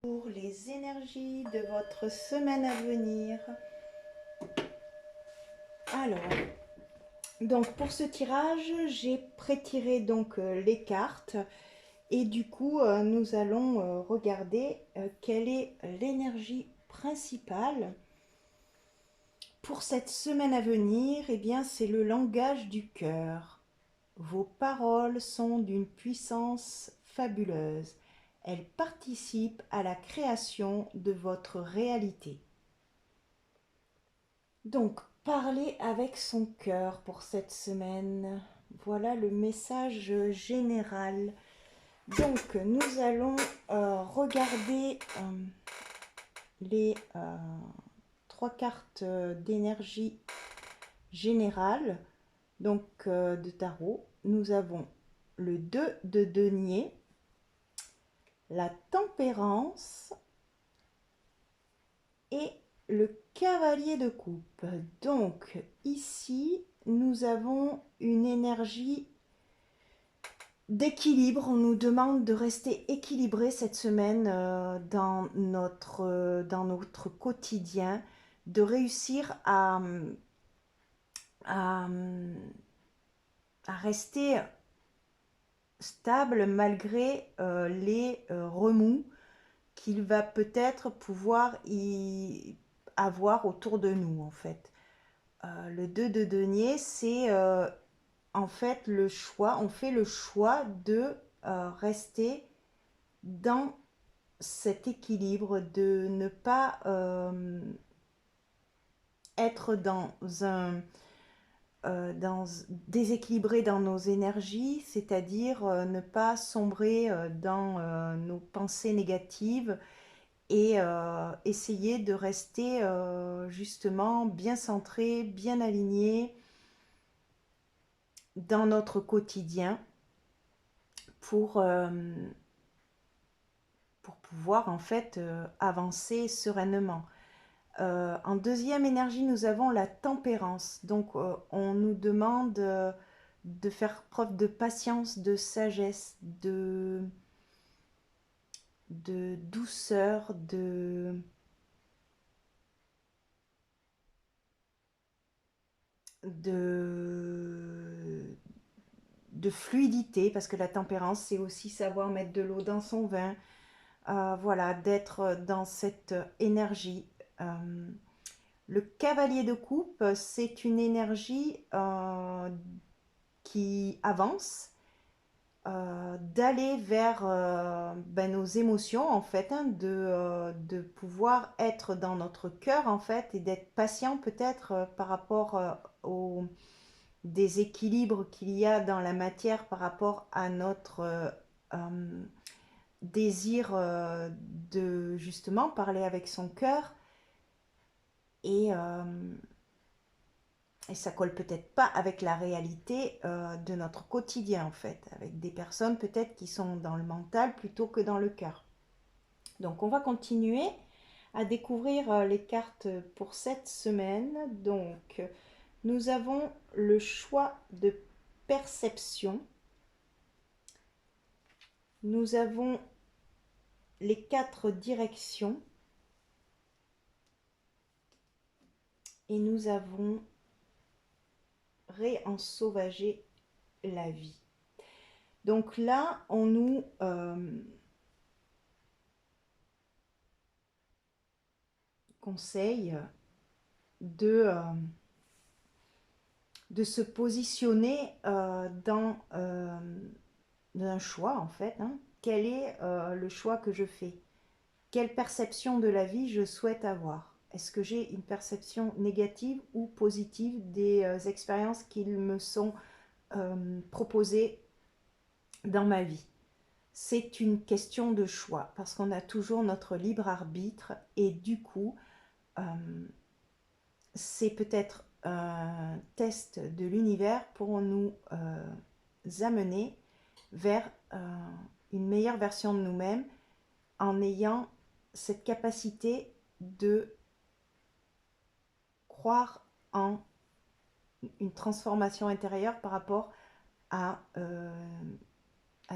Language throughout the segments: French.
Pour les énergies de votre semaine à venir. Alors, donc pour ce tirage, j'ai pré-tiré donc les cartes et du coup nous allons regarder quelle est l'énergie principale pour cette semaine à venir. Eh bien, c'est le langage du cœur. Vos paroles sont d'une puissance fabuleuse. Elles participent à la création de votre réalité. Donc, parler avec son cœur pour cette semaine. Voilà le message général. Donc, nous allons regarder les trois cartes d'énergie générale donc de tarot. Nous avons le 2 de denier, la tempérance et le cavalier de coupe. Donc ici, nous avons une énergie d'équilibre. On nous demande de rester équilibré cette semaine dans notre quotidien, de réussir à, à rester stable malgré les remous qu'il va peut-être pouvoir y avoir autour de nous en fait. Le 2 de denier, c'est en fait le choix, on fait le choix de rester dans cet équilibre, de ne pas être déséquilibré dans nos énergies, c'est-à-dire ne pas sombrer dans nos pensées négatives et essayer de rester justement bien centré, bien aligné dans notre quotidien pour, pour pouvoir en fait avancer sereinement. En deuxième énergie, nous avons la tempérance. Donc on nous demande de faire preuve de patience, de sagesse, de douceur, de, de fluidité, parce que la tempérance, c'est aussi savoir mettre de l'eau dans son vin. Voilà, d'être dans cette énergie. Le cavalier de coupe, c'est une énergie qui avance, d'aller vers nos émotions en fait, hein, de pouvoir être dans notre cœur en fait et d'être patient peut-être par rapport aux déséquilibres qu'il y a dans la matière par rapport à notre désir de justement parler avec son cœur et, euh, et ça colle peut-être pas avec la réalité de notre quotidien en fait, avec des personnes peut-être qui sont dans le mental plutôt que dans le cœur. Donc on va continuer à découvrir les cartes pour cette semaine. Donc nous avons le choix de perception. Nous avons les 4 directions. Et nous avons réensauvager la vie. Donc là, on nous conseille de se positionner dans un choix en fait. Hein. Quel est le choix que je fais? Quelle perception de la vie je souhaite avoir? Est-ce que j'ai une perception négative ou positive des expériences qui me sont proposées dans ma vie? C'est une question de choix parce qu'on a toujours notre libre arbitre et du coup, c'est peut-être un test de l'univers pour nous amener vers une meilleure version de nous-mêmes en ayant cette capacité de croire en une transformation intérieure par rapport à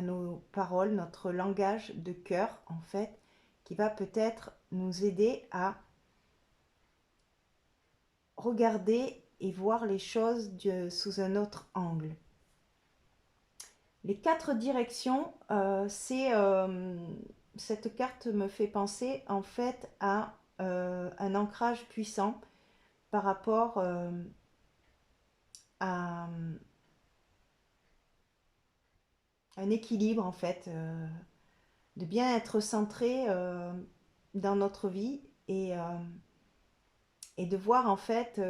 nos paroles, notre langage de cœur en fait, qui va peut-être nous aider à regarder et voir les choses sous un autre angle. Les 4 directions, cette carte me fait penser en fait à un ancrage puissant par rapport à un équilibre en fait, de bien être centré dans notre vie et de voir en fait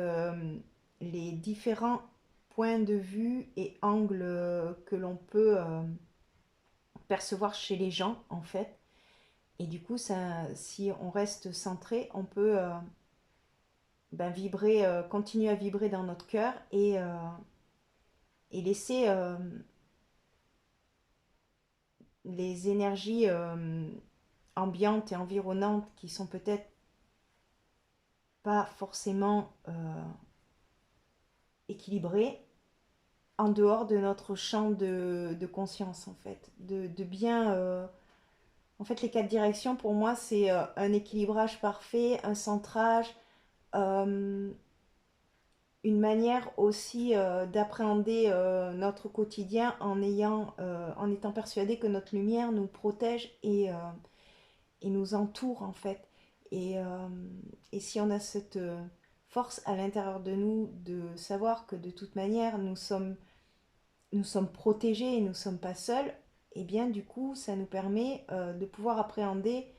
les différents points de vue et angles que l'on peut percevoir chez les gens en fait. Et du coup, ça, si on reste centré, on peut vibrer, continuer à vibrer dans notre cœur et laisser les énergies ambiantes et environnantes qui sont peut-être pas forcément équilibrées en dehors de notre champ de conscience en fait. De bien... en fait, les 4 directions, pour moi, c'est un équilibrage parfait, un centrage, euh, une manière aussi d'appréhender notre quotidien en étant persuadé que notre lumière nous protège et nous entoure en fait. Et, euh, et si on a cette force à l'intérieur de nous de savoir que de toute manière nous sommes protégés et nous ne sommes pas seuls, et bien du coup ça nous permet de pouvoir appréhender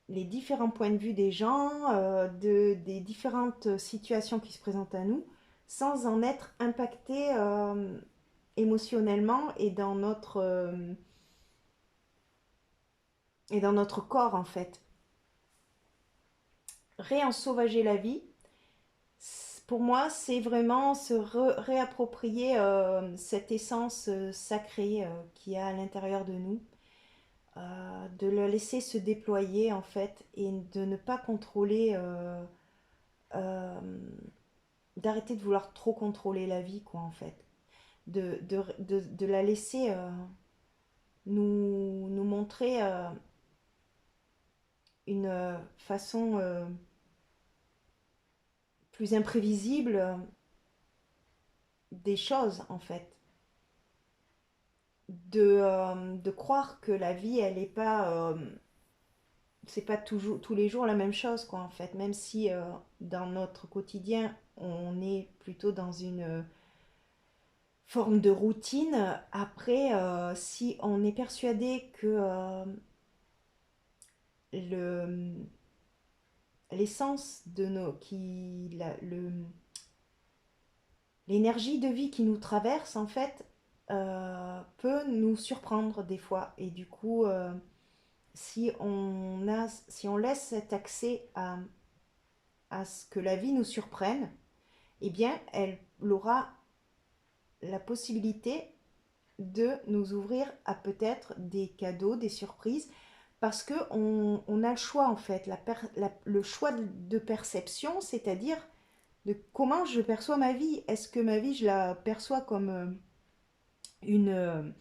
les différents points de vue des gens, des différentes situations qui se présentent à nous, sans en être impacté émotionnellement et dans notre corps en fait. Réensauvager la vie, pour moi, c'est vraiment se réapproprier cette essence sacrée qu'il y a à l'intérieur de nous, de la laisser se déployer en fait et de ne pas contrôler euh, d'arrêter de vouloir trop contrôler la vie, quoi, en fait. De la laisser nous montrer une façon plus imprévisible des choses, en fait. De croire que la vie, elle n'est pas... c'est pas toujours, tous les jours la même chose, quoi, en fait. Même si dans notre quotidien, on est plutôt dans une forme de routine. Après, si on est persuadé que le l'essence de nos qui la- le l'énergie de vie qui nous traverse en fait peut nous surprendre des fois et du coup si on laisse cet accès à ce que la vie nous surprenne, eh bien elle aura la possibilité de nous ouvrir à peut-être des cadeaux, des surprises, parce que on a le choix en fait, le choix de perception, c'est-à-dire de comment je perçois ma vie. Est-ce que ma vie, je la perçois comme une,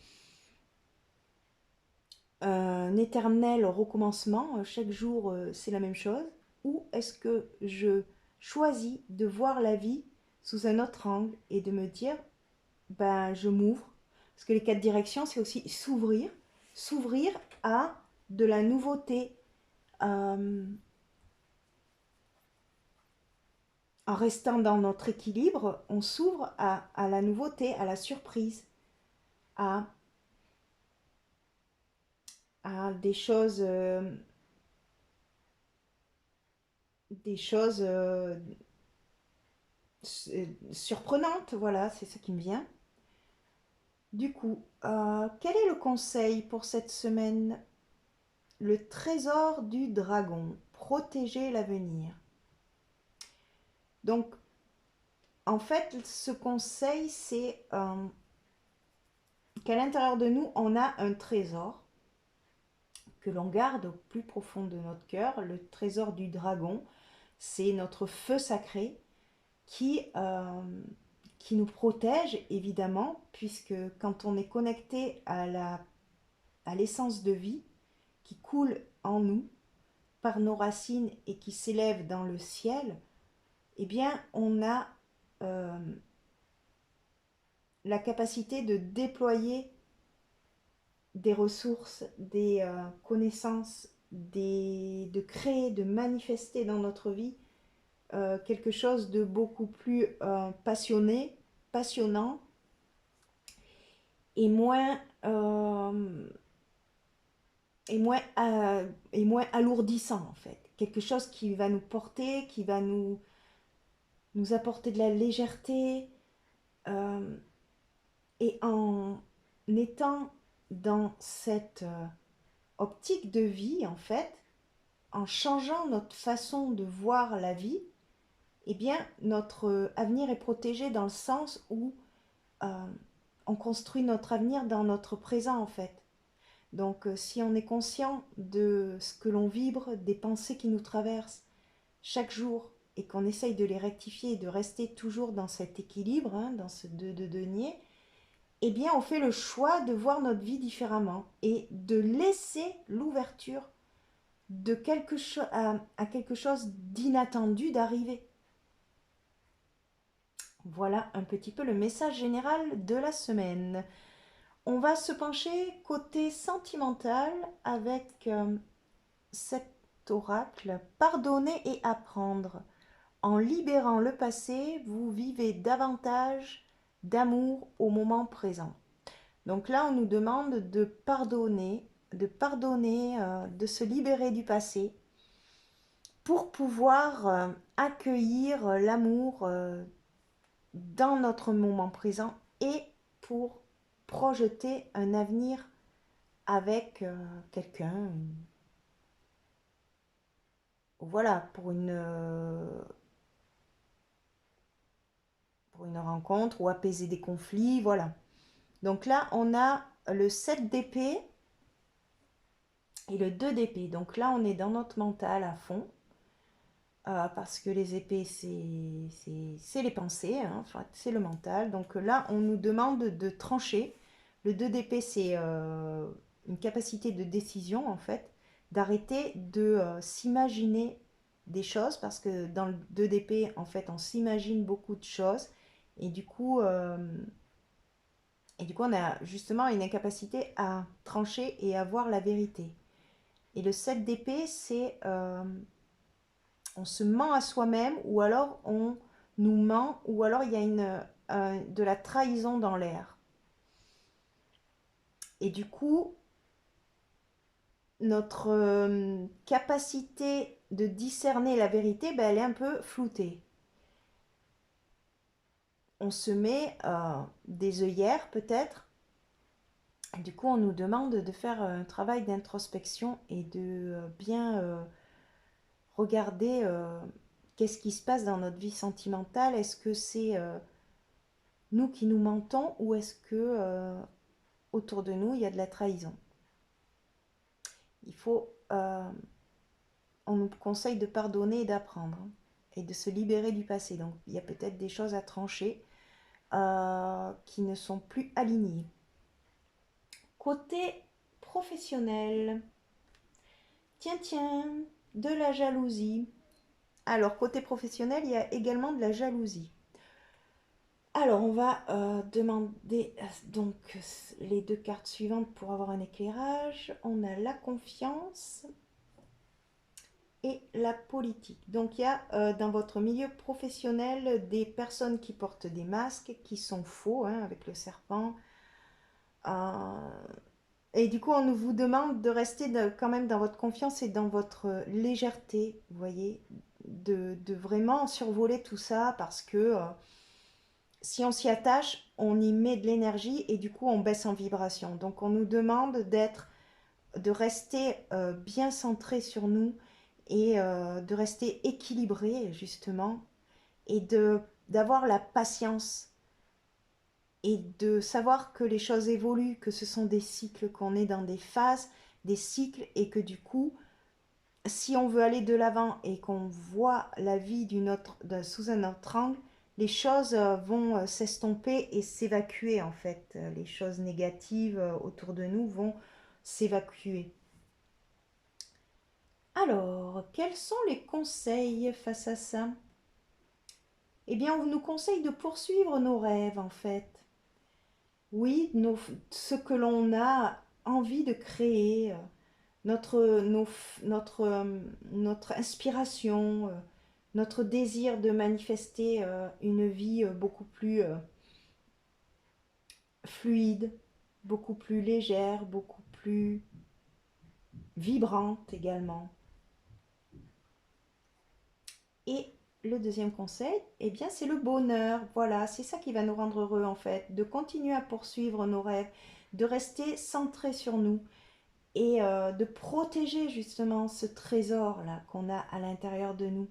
un éternel recommencement, chaque jour c'est la même chose, ou est-ce que je choisis de voir la vie sous un autre angle et de me dire, ben je m'ouvre, parce que les 4 directions, c'est aussi s'ouvrir à de la nouveauté, euh, en restant dans notre équilibre, on s'ouvre à la nouveauté, à la surprise, à, à des choses surprenantes, voilà, c'est ce qui me vient. Du coup, quel est le conseil pour cette semaine? Le trésor du dragon, protéger l'avenir. Donc, en fait, ce conseil, c'est qu'à l'intérieur de nous, on a un trésor que l'on garde au plus profond de notre cœur. Le trésor du dragon, c'est notre feu sacré qui nous protège, évidemment, puisque quand on est connecté à l'essence de vie qui coule en nous par nos racines et qui s'élève dans le ciel, eh bien, on a euh, la capacité de déployer des ressources, des connaissances, de créer, de manifester dans notre vie quelque chose de beaucoup plus passionné, passionnant et moins, euh, et moins alourdissant en fait. Quelque chose qui va nous porter, qui va nous apporter de la légèreté. euh, et en étant dans cette optique de vie en fait, en changeant notre façon de voir la vie, eh bien, notre avenir est protégé dans le sens où euh, on construit notre avenir dans notre présent en fait. Donc, si on est conscient de ce que l'on vibre, des pensées qui nous traversent chaque jour et qu'on essaye de les rectifier et de rester toujours dans cet équilibre, hein, dans ce deux denier, eh bien, on fait le choix de voir notre vie différemment et de laisser l'ouverture de à quelque chose d'inattendu d'arriver. Voilà un petit peu le message général de la semaine. On va se pencher côté sentimental avec cet oracle. Pardonner et apprendre. En libérant le passé, vous vivez davantage d'amour au moment présent. Donc là, on nous demande de pardonner, de se libérer du passé pour pouvoir accueillir l'amour dans notre moment présent et pour projeter un avenir avec quelqu'un. Voilà, pour une rencontre ou apaiser des conflits, voilà. Donc là, on a le 7 d'épée et le 2 d'épée. Donc là, on est dans notre mental à fond. Parce que les épées, c'est les pensées, hein, enfin, c'est le mental. Donc là, on nous demande de trancher. Le 2 d'épée, c'est une capacité de décision, en fait, d'arrêter de s'imaginer des choses, parce que dans le 2 d'épée, en fait, on s'imagine beaucoup de choses, et du coup, on a justement une incapacité à trancher et à voir la vérité. Et le 7 d'épée, c'est on se ment à soi-même ou alors on nous ment ou alors il y a de la trahison dans l'air. Et du coup, notre capacité de discerner la vérité, ben, elle est un peu floutée. On se met des œillères peut-être. Du coup, on nous demande de faire un travail d'introspection et de bien regarder qu'est-ce qui se passe dans notre vie sentimentale. Est-ce que c'est nous qui nous mentons ou est-ce que autour de nous il y a de la trahison? Il faut, on nous conseille de pardonner et d'apprendre, hein, et de se libérer du passé. Donc il y a peut-être des choses à trancher qui ne sont plus alignées. Côté professionnel, tiens, tiens, de la jalousie. Alors, côté professionnel, il y a également de la jalousie. Alors, on va demander donc les deux cartes suivantes pour avoir un éclairage. On a la confiance et la politique. Donc, il y a dans votre milieu professionnel des personnes qui portent des masques, qui sont faux, hein, avec le serpent. Euh, et du coup, on vous demande de rester quand même dans votre confiance et dans votre légèreté, vous voyez, de vraiment survoler tout ça parce que si on s'y attache, on y met de l'énergie et du coup, on baisse en vibration. Donc, on nous demande de rester bien centré sur nous et de rester équilibré, justement, et d'avoir la patience et de savoir que les choses évoluent, que ce sont des cycles, qu'on est dans des phases, des cycles, et que du coup, si on veut aller de l'avant et qu'on voit la vie sous un autre angle, les choses vont s'estomper et s'évacuer en fait. Les choses négatives autour de nous vont s'évacuer. Alors, quels sont les conseils face à ça? Eh bien, on nous conseille de poursuivre nos rêves, en fait. Oui, ce que l'on a envie de créer, notre inspiration, notre désir de manifester une vie beaucoup plus fluide, beaucoup plus légère, beaucoup plus vibrante également. Et le deuxième conseil, eh bien, c'est le bonheur. Voilà, c'est ça qui va nous rendre heureux en fait, de continuer à poursuivre nos rêves, de rester centrés sur nous et de protéger justement ce trésor-là qu'on a à l'intérieur de nous.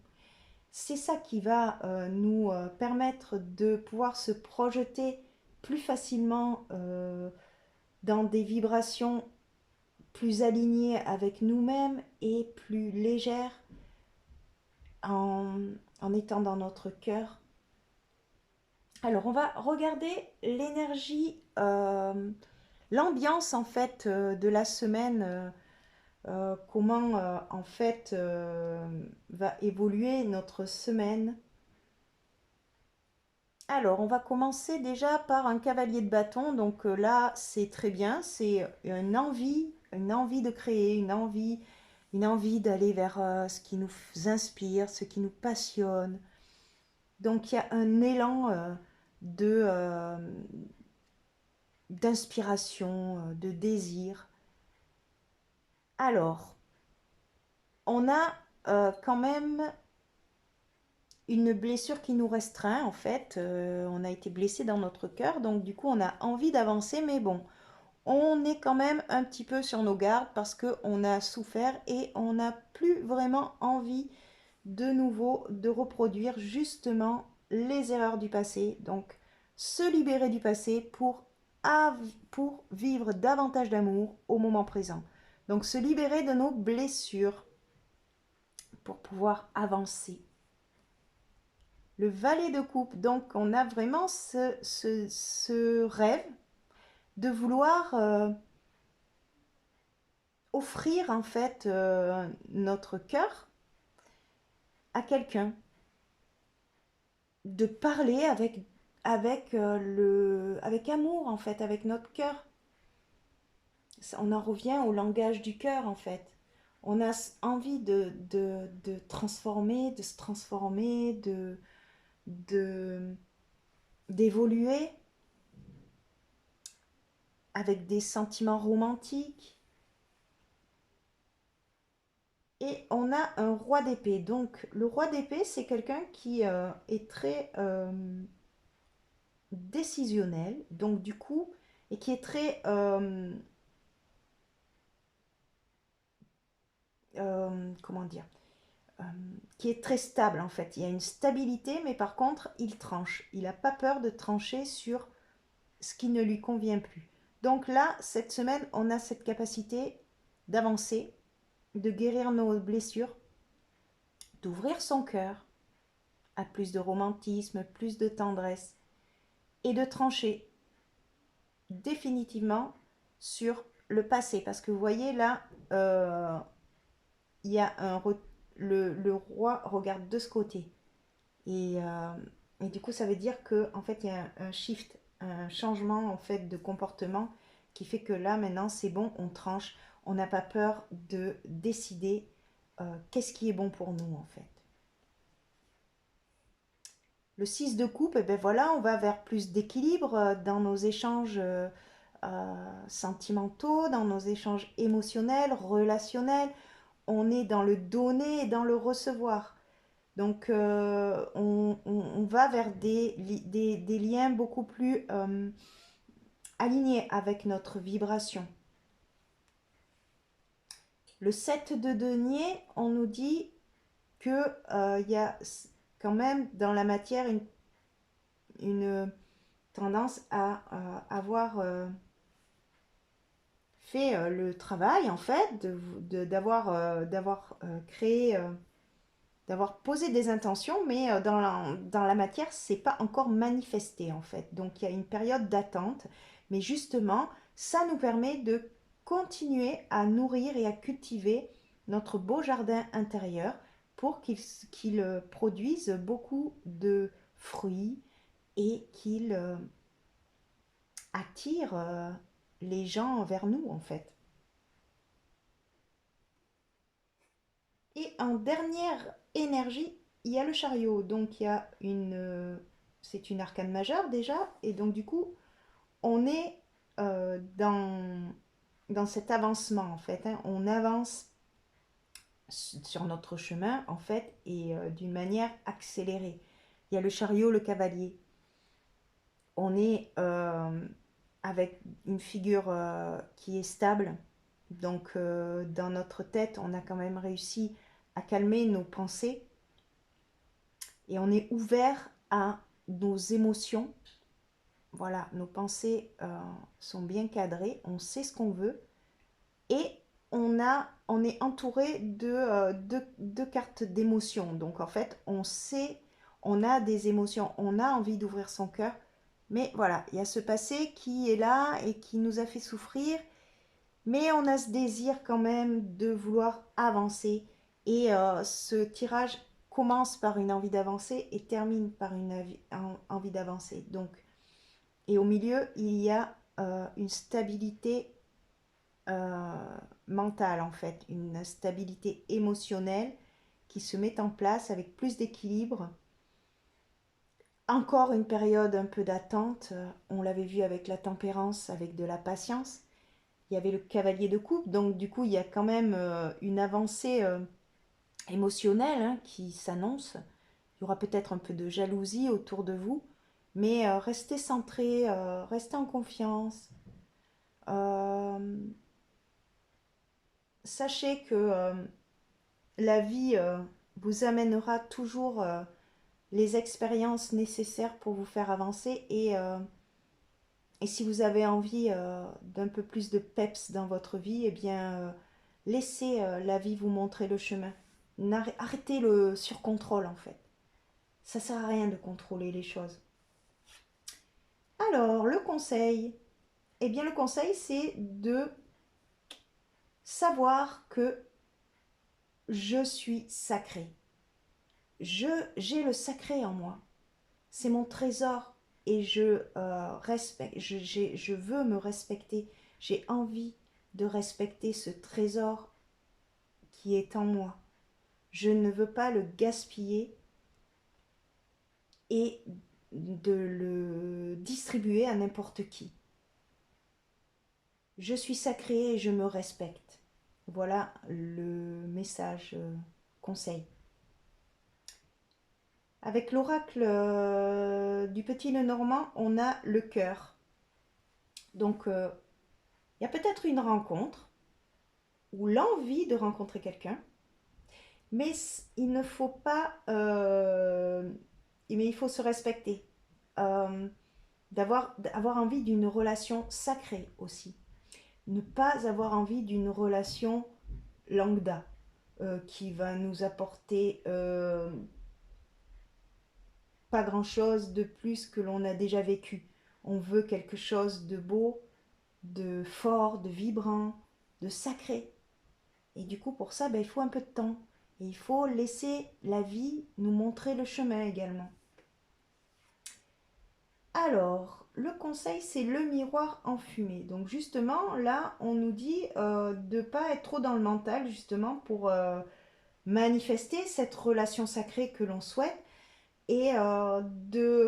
C'est ça qui va nous permettre de pouvoir se projeter plus facilement dans des vibrations plus alignées avec nous-mêmes et plus légères en, en étant dans notre cœur. Alors, on va regarder l'énergie, l'ambiance en fait de la semaine, comment en fait va évoluer notre semaine. Alors, on va commencer déjà par un cavalier de bâton. Donc là, c'est très bien. C'est une envie de créer, une envie d'aller vers ce qui nous inspire, ce qui nous passionne. Donc il y a un élan de d'inspiration, de désir. Alors, on a quand même une blessure qui nous restreint en fait. On a été blessé dans notre cœur, donc du coup on a envie d'avancer, mais bon, on est quand même un petit peu sur nos gardes parce qu'on a souffert et on n'a plus vraiment envie de nouveau de reproduire justement les erreurs du passé. Donc se libérer du passé pour vivre davantage d'amour au moment présent. Donc se libérer de nos blessures pour pouvoir avancer. Le valet de coupe, donc on a vraiment ce rêve de vouloir offrir en fait notre cœur à quelqu'un, de parler avec amour en fait, avec notre cœur. On en revient au langage du cœur en fait. On a envie de transformer, de se transformer, de, d'évoluer avec des sentiments romantiques. Et on a un roi d'épée. Donc le roi d'épée, c'est quelqu'un qui est très décisionnel, donc du coup, et qui est très comment dire, euh, qui est très stable en fait. Il y a une stabilité, mais par contre, il tranche. Il n'a pas peur de trancher sur ce qui ne lui convient plus. Donc là, cette semaine, on a cette capacité d'avancer, de guérir nos blessures, d'ouvrir son cœur à plus de romantisme, plus de tendresse, et de trancher définitivement sur le passé. Parce que vous voyez là, il y a le roi regarde de ce côté. Et, euh, et du coup, ça veut dire que en fait, il y a un shift, un changement en fait de comportement qui fait que là, maintenant, c'est bon, on tranche. On n'a pas peur de décider qu'est-ce qui est bon pour nous en fait. Le 6 de coupe, et ben voilà, on va vers plus d'équilibre dans nos échanges sentimentaux, dans nos échanges émotionnels, relationnels. On est dans le donner et dans le recevoir. Donc, on va vers des liens beaucoup plus alignés avec notre vibration. Le 7 de denier, on nous dit que y a quand même dans la matière une tendance à avoir fait le travail, en fait, d'avoir créé d'avoir posé des intentions, mais dans la matière, c'est pas encore manifesté en fait. Donc il y a une période d'attente, mais justement, ça nous permet de continuer à nourrir et à cultiver notre beau jardin intérieur pour qu'il produise beaucoup de fruits et qu'il attire les gens vers nous en fait. Et en dernière énergie, il y a le chariot. Donc il y a c'est une arcane majeure déjà. Et donc du coup, on est dans cet avancement en fait, hein. On avance sur notre chemin en fait et d'une manière accélérée. Il y a le chariot, le cavalier. On est avec une figure qui est stable. Donc dans notre tête, on a quand même réussi à calmer nos pensées et on est ouvert à nos émotions. Voilà, nos pensées sont bien cadrées, on sait ce qu'on veut et on est entouré de cartes d'émotions. Donc en fait, on sait, on a des émotions, on a envie d'ouvrir son cœur, mais voilà, il y a ce passé qui est là et qui nous a fait souffrir, mais on a ce désir quand même de vouloir avancer. Et ce tirage commence par une envie d'avancer et termine par une envie d'avancer. Donc, et au milieu, il y a une stabilité euh, mentale en fait, une stabilité émotionnelle qui se met en place avec plus d'équilibre. Encore une période un peu d'attente, on l'avait vu avec la tempérance, avec de la patience. Il y avait le cavalier de coupe, donc du coup il y a quand même une avancée émotionnelle hein, qui s'annonce. Il y aura peut-être un peu de jalousie autour de vous, mais restez centré, restez en confiance. Euh, Sachez que la vie vous amènera toujours les expériences nécessaires pour vous faire avancer et si vous avez envie d'un peu plus de peps dans votre vie, eh bien laissez la vie vous montrer le chemin. Arrêtez le surcontrôle en fait. Ça sert à rien de contrôler les choses. Alors, le conseil, eh bien le conseil c'est de savoir que je suis sacré. J'ai le sacré en moi. C'est mon trésor et je veux me respecter. J'ai envie de respecter ce trésor qui est en moi. Je ne veux pas le gaspiller et de le distribuer à n'importe qui. Je suis sacré et je me respecte. Voilà le message conseil. Avec l'oracle du petit Lenormand, on a le cœur. Donc, il y a peut-être une rencontre ou l'envie de rencontrer quelqu'un, mais il ne faut pas, mais il faut se respecter, euh, avoir envie d'une relation sacrée aussi, ne pas avoir envie d'une relation lambda qui va nous apporter pas grand-chose de plus que l'on a déjà vécu. On veut quelque chose de beau, de fort, de vibrant, de sacré. Et du coup, pour ça, ben, il faut un peu de temps. Et il faut laisser la vie nous montrer le chemin également. Alors, le conseil, c'est le miroir enfumé. Donc justement, là, on nous dit de ne pas être trop dans le mental, justement, pour manifester cette relation sacrée que l'on souhaite. Et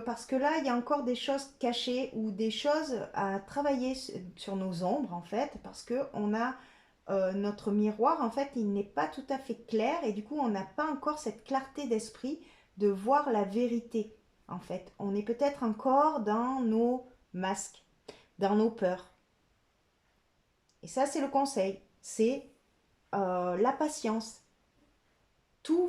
parce que là, il y a encore des choses cachées ou des choses à travailler sur nos ombres, en fait, parce que on a notre miroir, en fait, il n'est pas tout à fait clair et du coup, on n'a pas encore cette clarté d'esprit de voir la vérité, en fait. On est peut-être encore dans nos masques, dans nos peurs. Et ça, c'est le conseil, c'est la patience. Tout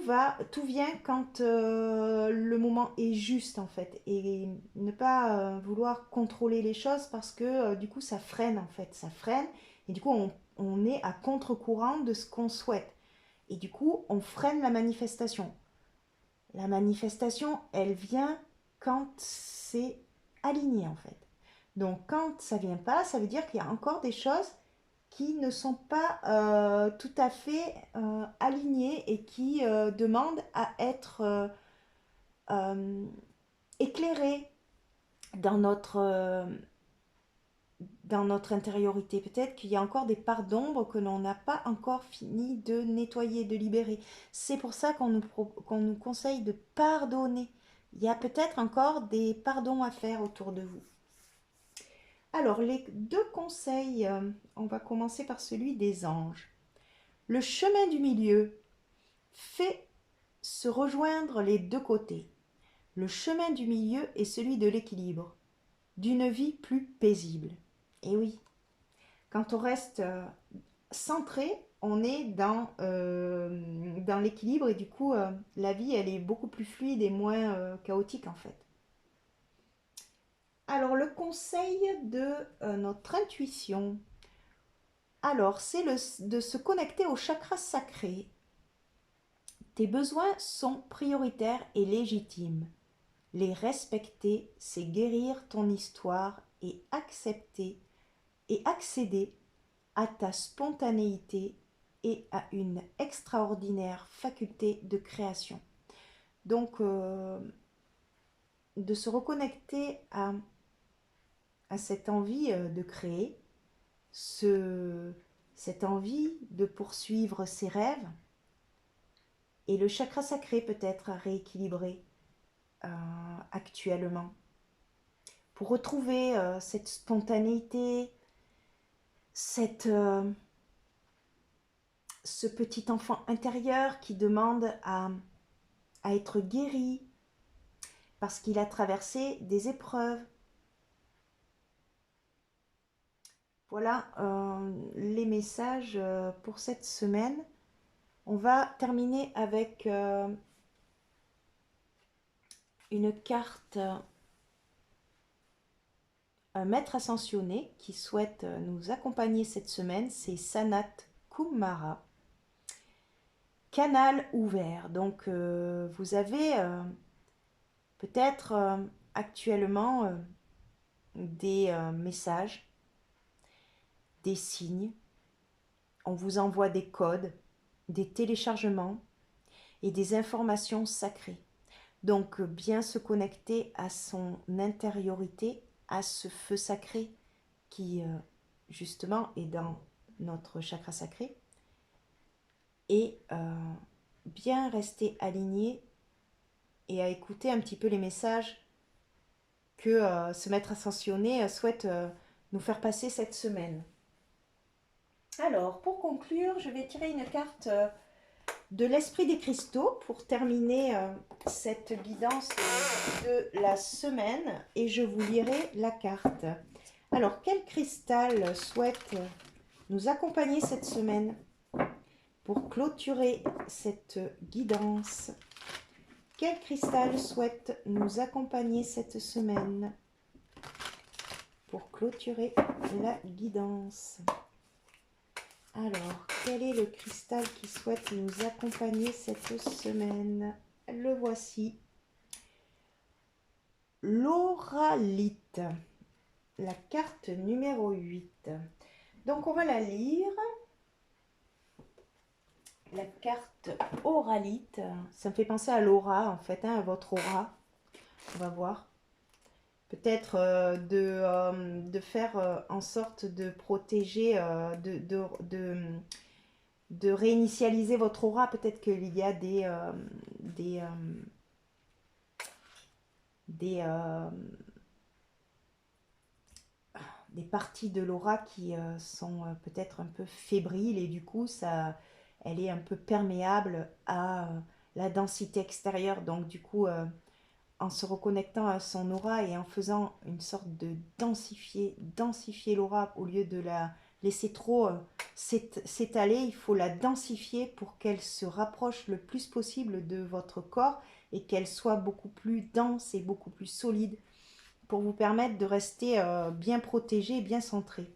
vient quand le moment est juste en fait et ne pas vouloir contrôler les choses parce que du coup ça freine en fait, ça freine et du coup on est à contre-courant de ce qu'on souhaite et du coup on freine la manifestation. La manifestation elle vient quand c'est aligné en fait. Donc quand ça vient pas, ça veut dire qu'il y a encore des choses qui ne sont pas tout à fait alignés et qui demandent à être euh, éclairés dans dans notre intériorité. Peut-être qu'il y a encore des parts d'ombre que l'on n'a pas encore fini de nettoyer, de libérer. C'est pour ça qu'on nous conseille de pardonner. Il y a peut-être encore des pardons à faire autour de vous. Alors, les deux conseils, on va commencer par celui des anges. Le chemin du milieu fait se rejoindre les deux côtés. Le chemin du milieu est celui de l'équilibre, d'une vie plus paisible. Et oui, quand on reste centré, on est dans l'équilibre et du coup, la vie, elle est beaucoup plus fluide et moins chaotique en fait. Alors, le conseil de notre intuition, alors, c'est de se connecter au chakra sacré. Tes besoins sont prioritaires et légitimes. Les respecter, c'est guérir ton histoire et accepter et accéder à ta spontanéité et à une extraordinaire faculté de création. Donc, de se reconnecter à cette envie de créer, cette envie de poursuivre ses rêves, et le chakra sacré peut être à rééquilibrer actuellement. Pour retrouver cette spontanéité, ce petit enfant intérieur qui demande à être guéri parce qu'il a traversé des épreuves. Voilà les messages pour cette semaine. On va terminer avec une carte, un maître ascensionné qui souhaite nous accompagner cette semaine, c'est Sanat Kumara. Canal ouvert. Donc vous avez peut-être actuellement des messages, des signes. On vous envoie des codes, des téléchargements et des informations sacrées. Donc bien se connecter à son intériorité, à ce feu sacré qui justement est dans notre chakra sacré, et bien rester aligné et à écouter un petit peu les messages que ce maître ascensionné souhaite nous faire passer cette semaine. Alors, pour conclure, je vais tirer une carte de l'esprit des cristaux pour terminer cette guidance de la semaine, et je vous lirai la carte. Alors, quel cristal souhaite nous accompagner cette semaine pour clôturer cette guidance? Quel cristal souhaite nous accompagner cette semaine pour clôturer la guidance? Alors, quel est le cristal qui souhaite nous accompagner cette semaine? Le voici. L'oralite, la carte numéro 8. Donc, on va la lire. La carte oralite, ça me fait penser à l'aura en fait, à votre aura. On va voir. Peut-être de faire en sorte de protéger, de réinitialiser votre aura. Peut-être qu'il y a des parties de l'aura qui sont peut-être un peu fébriles, et du coup elle est un peu perméable à la densité extérieure. Donc du coup, en se reconnectant à son aura et en faisant une sorte de densifier l'aura au lieu de la laisser trop s'étaler, il faut la densifier pour qu'elle se rapproche le plus possible de votre corps et qu'elle soit beaucoup plus dense et beaucoup plus solide pour vous permettre de rester bien protégé et bien centré.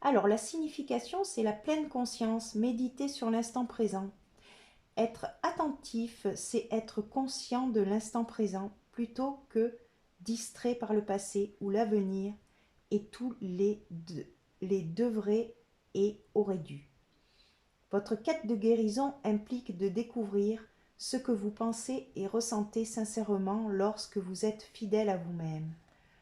Alors, la signification, c'est la pleine conscience, méditer sur l'instant présent. Être attentif, c'est être conscient de l'instant présent plutôt que distrait par le passé ou l'avenir et tous les deux. les devraient et auraient dû. Votre quête de guérison implique de découvrir ce que vous pensez et ressentez sincèrement lorsque vous êtes fidèle à vous-même.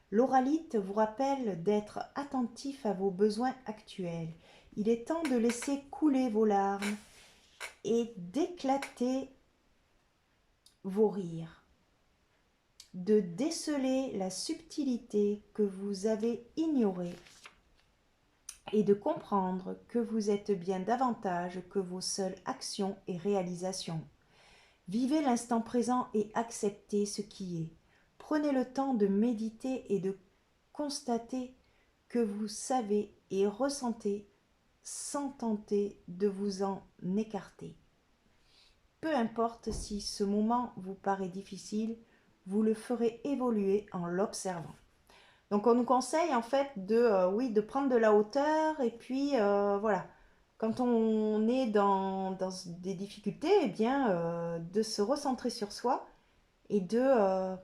L'oralite vous rappelle d'être attentif à vos besoins actuels. Il est temps de laisser couler vos larmes et d'éclater vos rires, de déceler la subtilité que vous avez ignorée et de comprendre que vous êtes bien davantage que vos seules actions et réalisations. Vivez l'instant présent et acceptez ce qui est. Prenez le temps de méditer et de constater que vous savez et ressentez sans tenter de vous en écarter. Peu importe si ce moment vous paraît difficile, vous le ferez évoluer en l'observant. Donc on nous conseille en fait oui, de prendre de la hauteur et puis voilà. Quand on est dans des difficultés, eh bien, de se recentrer sur soi et de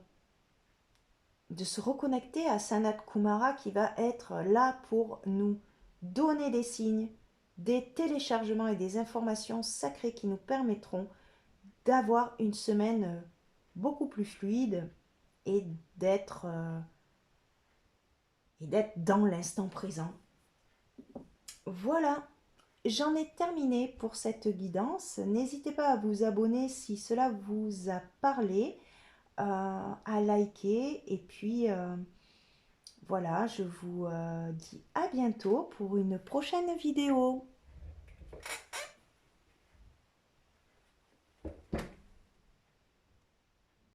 se reconnecter à Sanat Kumara qui va être là pour nous donner des signes, des téléchargements et des informations sacrées qui nous permettront d'avoir une semaine beaucoup plus fluide et d'être dans l'instant présent. Voilà, j'en ai terminé pour cette guidance. N'hésitez pas à vous abonner si cela vous a parlé, à liker et puis voilà, je vous dis à bientôt pour une prochaine vidéo.